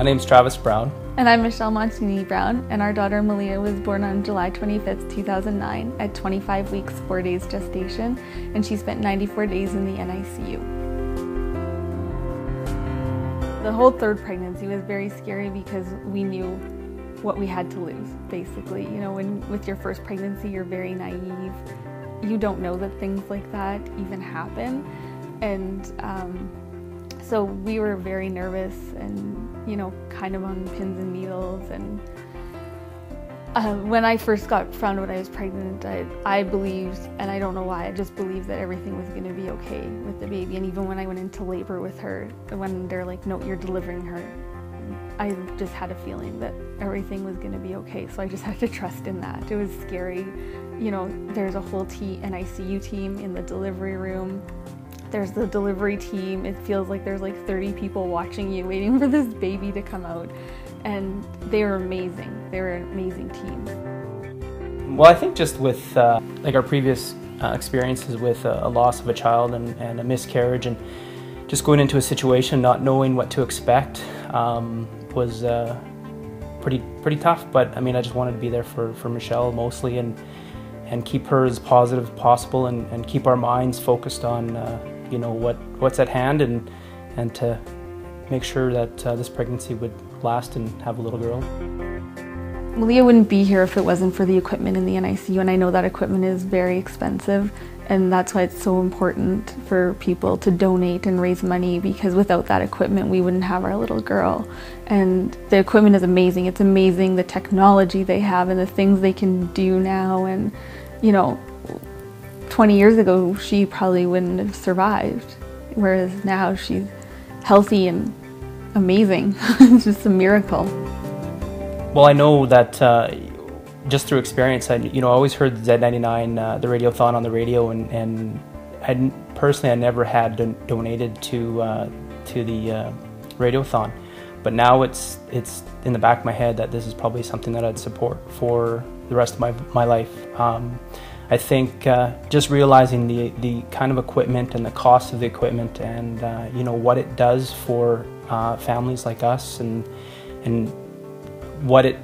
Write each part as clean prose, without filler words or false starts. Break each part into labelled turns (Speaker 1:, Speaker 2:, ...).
Speaker 1: My name's Travis Brown.
Speaker 2: And I'm Michelle Montanini-Brown, and our daughter Malia was born on July 25th, 2009 at 25 weeks, 4 days gestation, and she spent 94 days in the NICU. The whole third pregnancy was very scary because we knew what we had to lose, basically. You know, with your first pregnancy, you're very naive. You don't know that things like that even happen. And so we were very nervous and, you know, kind of on pins and needles. And when I first found out I was pregnant, I believed, and I don't know why, I just believed that everything was going to be okay with the baby. And even when I went into labor with her, when they're like, no, you're delivering her, I just had a feeling that everything was going to be okay. So I just had to trust in that. It was scary. You know, there's a whole NICU team in the delivery room. There's the delivery team. It feels like there's like 30 people watching you, waiting for this baby to come out. And they were amazing. They were an amazing team.
Speaker 1: Well, I think just with like our previous experiences with a loss of a child and a miscarriage, and just going into a situation not knowing what to expect was pretty tough. But I mean, I just wanted to be there for Michelle mostly, and keep her as positive as possible, and keep our minds focused on you know, what's at hand, and to make sure that this pregnancy would last and have a little girl.
Speaker 2: Malia wouldn't be here if it wasn't for the equipment in the NICU, and I know that equipment is very expensive, and that's why it's so important for people to donate and raise money, because without that equipment we wouldn't have our little girl. And the equipment is amazing. It's amazing the technology they have and the things they can do now. And you know, 20 years ago she probably wouldn't have survived, whereas now she's healthy and amazing. It's just a miracle.
Speaker 1: Well, I know that just through experience, I always heard Z99, the radiothon on the radio, and I never had donated to the radiothon, but now it's in the back of my head that this is probably something that I'd support for the rest of my life. I think just realizing the kind of equipment and the cost of the equipment, and you know, what it does for families like us, and what it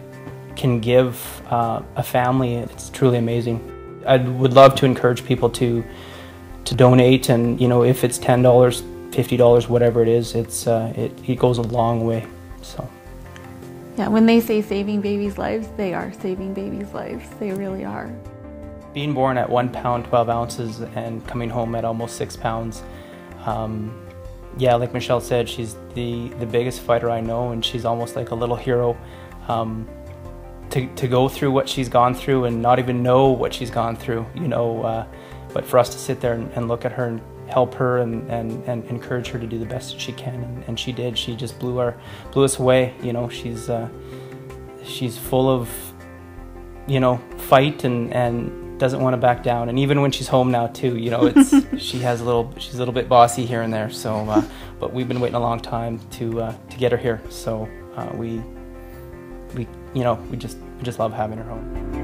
Speaker 1: can give a family, it's truly amazing. I would love to encourage people to donate, and you know, if it's $10, $50, whatever it is, it goes a long way. So
Speaker 2: yeah, when they say saving babies' lives, they are saving babies' lives. They really are.
Speaker 1: Being born at 1 pound 12 ounces and coming home at almost 6 pounds, yeah, like Michelle said, she's the biggest fighter I know, and she's almost like a little hero. To go through what she's gone through and not even know what she's gone through, you know, but for us to sit there and look at her and help her and encourage her to do the best that she can, and she did. She just blew us away. You know, she's full of, you know, fight and doesn't want to back down. And even when she's home now too, you know, she's a little bit bossy here and there. So, but we've been waiting a long time to get her here. So we just love having her home.